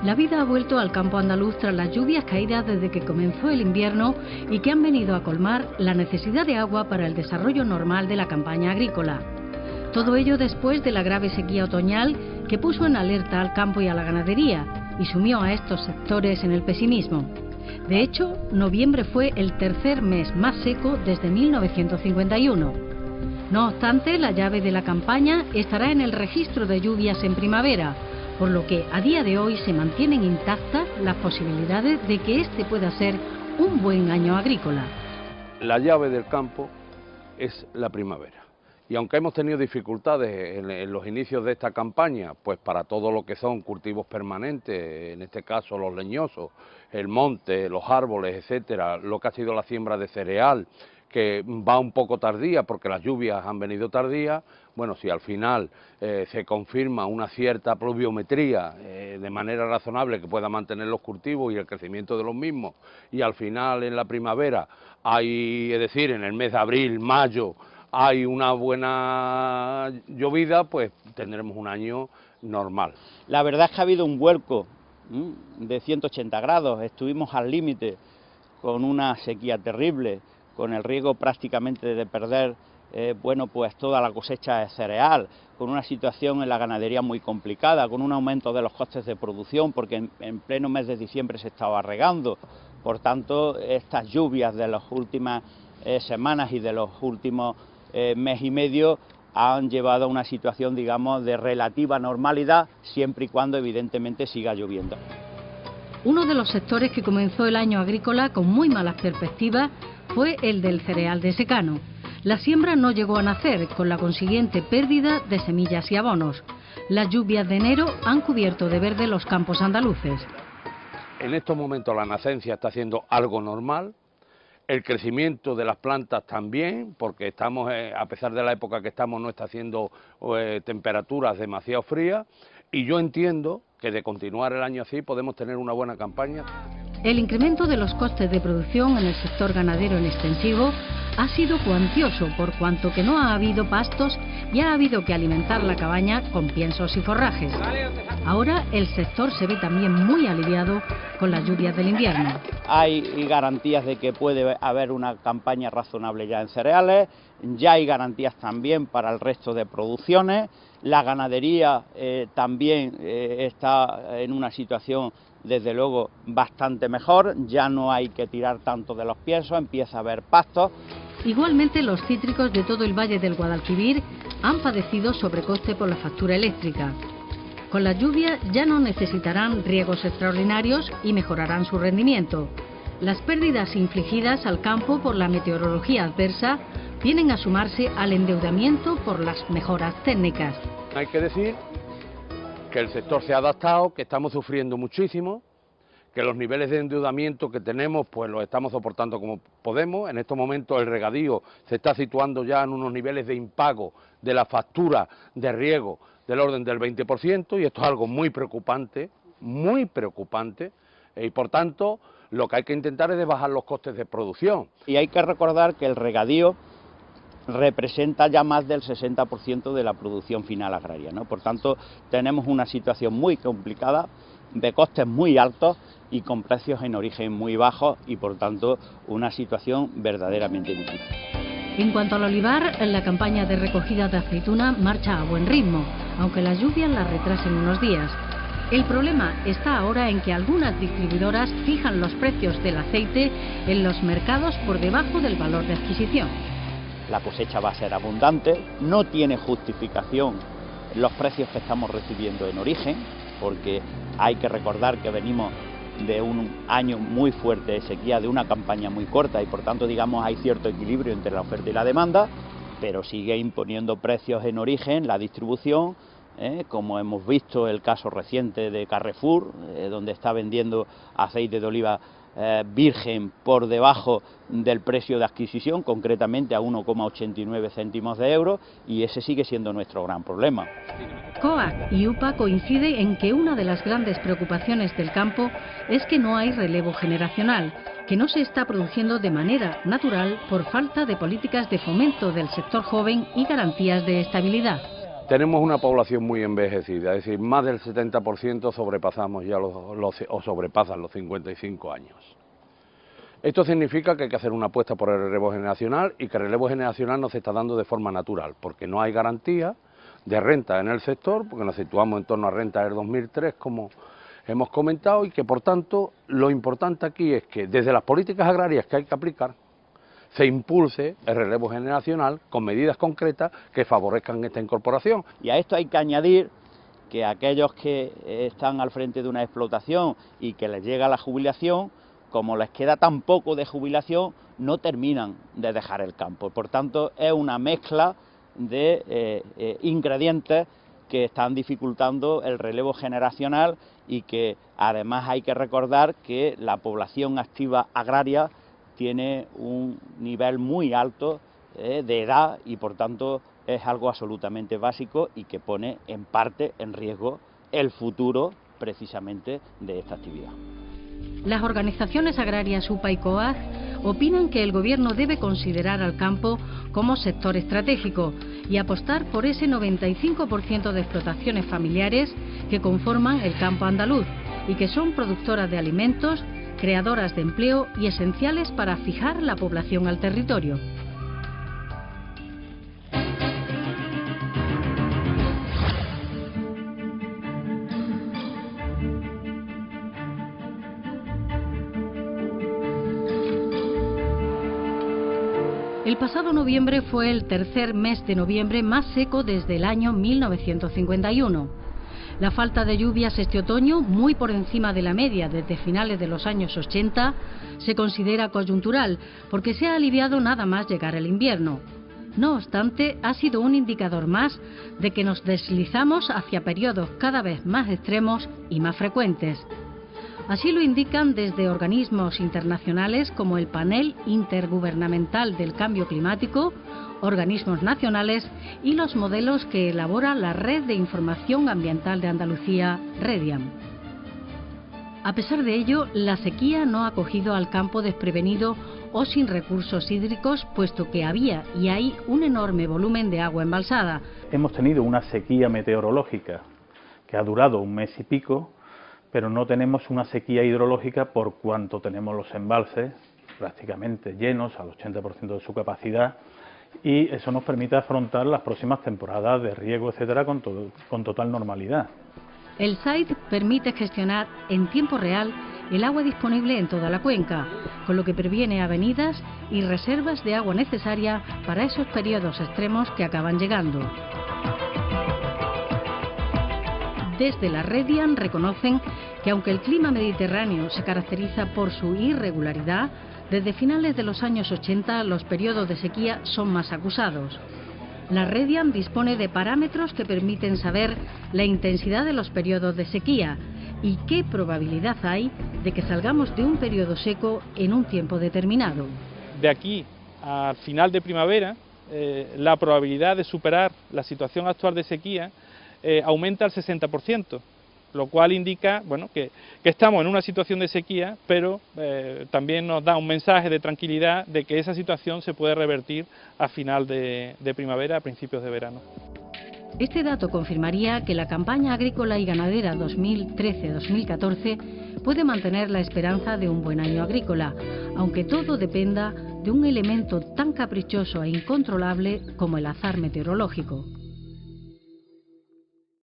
La vida ha vuelto al campo andaluz tras las lluvias caídas desde que comenzó el invierno y que han venido a colmar la necesidad de agua para el desarrollo normal de la campaña agrícola. Todo ello después de la grave sequía otoñal que puso en alerta al campo y a la ganadería y sumió a estos sectores en el pesimismo. De hecho, noviembre fue el tercer mes más seco desde 1951. No obstante, la llave de la campaña estará en el registro de lluvias en primavera, por lo que a día de hoy se mantienen intactas las posibilidades de que este pueda ser un buen año agrícola. La llave del campo es la primavera. Y aunque hemos tenido dificultades en los inicios de esta campaña, pues para todo lo que son cultivos permanentes, en este caso los leñosos, el monte, los árboles, etcétera, lo que ha sido la siembra de cereal, que va un poco tardía porque las lluvias han venido tardías, bueno, si al final se confirma una cierta pluviometría de manera razonable que pueda mantener los cultivos y el crecimiento de los mismos, y al final en la primavera hay, es decir, en el mes de abril, mayo, hay una buena llovida, pues tendremos un año normal. La verdad es que ha habido un vuelco de 180 grados, estuvimos al límite con una sequía terrible, con el riesgo prácticamente de perder bueno, pues toda la cosecha de cereal, con una situación en la ganadería muy complicada, con un aumento de los costes de producción, porque en pleno mes de diciembre se estaba regando. Por tanto, estas lluvias de las últimas semanas y de los últimos mes y medio han llevado a una situación, digamos, de relativa normalidad, siempre y cuando evidentemente siga lloviendo. Uno de los sectores que comenzó el año agrícola con muy malas perspectivas fue el del cereal de secano. La siembra no llegó a nacer, con la consiguiente pérdida de semillas y abonos. Las lluvias de enero han cubierto de verde los campos andaluces. En estos momentos la nacencia está haciendo algo normal, el crecimiento de las plantas también, porque estamos, a pesar de la época que estamos, no está haciendo temperaturas demasiado frías, y yo entiendo que de continuar el año así podemos tener una buena campaña. El incremento de los costes de producción en el sector ganadero en extensivo ha sido cuantioso, por cuanto que no ha habido pastos y ha habido que alimentar la cabaña con piensos y forrajes. Ahora el sector se ve también muy aliviado con las lluvias del invierno. Hay garantías de que puede haber una campaña razonable ya en cereales, ya hay garantías también para el resto de producciones, la ganadería también está en una situación desde luego bastante mejor, ya no hay que tirar tanto de los piensos, empieza a haber pastos. Igualmente los cítricos de todo el valle del Guadalquivir han padecido sobrecoste por la factura eléctrica. Con las lluvias ya no necesitarán riegos extraordinarios y mejorarán su rendimiento. Las pérdidas infligidas al campo por la meteorología adversa vienen a sumarse al endeudamiento por las mejoras técnicas. Hay que decir que el sector se ha adaptado, que estamos sufriendo muchísimo, que los niveles de endeudamiento que tenemos pues los estamos soportando como podemos. En estos momentos el regadío se está situando ya en unos niveles de impago de la factura de riego del orden del 20%, y esto es algo muy preocupante, y por tanto lo que hay que intentar es de bajar los costes de producción. Y hay que recordar que el regadío representa ya más del 60% de la producción final agraria, ¿no? Por tanto, tenemos una situación muy complicada, de costes muy altos y con precios en origen muy bajos, y por tanto una situación verdaderamente difícil. En cuanto al olivar, la campaña de recogida de aceituna marcha a buen ritmo, aunque las lluvias la retrasen unos días. El problema está ahora en que algunas distribuidoras fijan los precios del aceite en los mercados por debajo del valor de adquisición. La cosecha va a ser abundante, no tiene justificación los precios que estamos recibiendo en origen, porque hay que recordar que venimos de un año muy fuerte de sequía, de una campaña muy corta, y por tanto, digamos, hay cierto equilibrio entre la oferta y la demanda, pero sigue imponiendo precios en origen la distribución, como hemos visto el caso reciente de Carrefour, donde está vendiendo aceite de oliva virgen por debajo del precio de adquisición, concretamente a 1,89 céntimos de euro, y ese sigue siendo nuestro gran problema. COAC y UPA coinciden en que una de las grandes preocupaciones del campo es que no hay relevo generacional, que no se está produciendo de manera natural por falta de políticas de fomento del sector joven y garantías de estabilidad. tenemos una población muy envejecida, es decir, más del 70% sobrepasamos ya sobrepasan los 55 años. Esto significa que hay que hacer una apuesta por el relevo generacional y que el relevo generacional no se está dando de forma natural, porque no hay garantía de renta en el sector, porque nos situamos en torno a renta del 2003, como hemos comentado, y que por tanto lo importante aquí es que desde las políticas agrarias que hay que aplicar, se impulse el relevo generacional con medidas concretas que favorezcan esta incorporación. Y a esto hay que añadir que aquellos que están al frente de una explotación y que les llega la jubilación, como les queda tan poco de jubilación, no terminan de dejar el campo. Por tanto, es una mezcla de ingredientes que están dificultando el relevo generacional y que además hay que recordar que la población activa agraria tiene un nivel muy alto de edad y por tanto es algo absolutamente básico y que pone en parte en riesgo el futuro precisamente de esta actividad. Las organizaciones agrarias UPA y COAG opinan que el Gobierno debe considerar al campo como sector estratégico y apostar por ese 95% de explotaciones familiares que conforman el campo andaluz y que son productoras de alimentos, creadoras de empleo y esenciales para fijar la población al territorio. El pasado noviembre fue el tercer mes de noviembre más seco desde el año 1951. La falta de lluvias este otoño, muy por encima de la media desde finales de los años 80, se considera coyuntural porque se ha aliviado nada más llegar el invierno. No obstante, ha sido un indicador más de que nos deslizamos hacia periodos cada vez más extremos y más frecuentes. Así lo indican desde organismos internacionales como el Panel Intergubernamental del Cambio Climático, organismos nacionales y los modelos que elabora la Red de Información Ambiental de Andalucía, REDIAM. A pesar de ello, la sequía no ha cogido al campo desprevenido o sin recursos hídricos, puesto que había y hay un enorme volumen de agua embalsada. Hemos tenido una sequía meteorológica que ha durado un mes y pico, pero no tenemos una sequía hidrológica por cuanto tenemos los embalses prácticamente llenos al 80% de su capacidad y eso nos permite afrontar las próximas temporadas de riego, etcétera, con total normalidad. El SAID permite gestionar en tiempo real el agua disponible en toda la cuenca, con lo que previene avenidas y reservas de agua necesaria para esos periodos extremos que acaban llegando. Desde la REDIAM reconocen que aunque el clima mediterráneo se caracteriza por su irregularidad, desde finales de los años 80 los periodos de sequía son más acusados. La REDIAM dispone de parámetros que permiten saber la intensidad de los periodos de sequía y qué probabilidad hay de que salgamos de un periodo seco en un tiempo determinado. De aquí al final de primavera, la probabilidad de superar la situación actual de sequía aumenta al 60%, lo cual indica que estamos en una situación de sequía, pero también nos da un mensaje de tranquilidad de que esa situación se puede revertir a final de primavera, a principios de verano. Este dato confirmaría que la campaña agrícola y ganadera 2013-2014 puede mantener la esperanza de un buen año agrícola, aunque todo dependa de un elemento tan caprichoso e incontrolable como el azar meteorológico.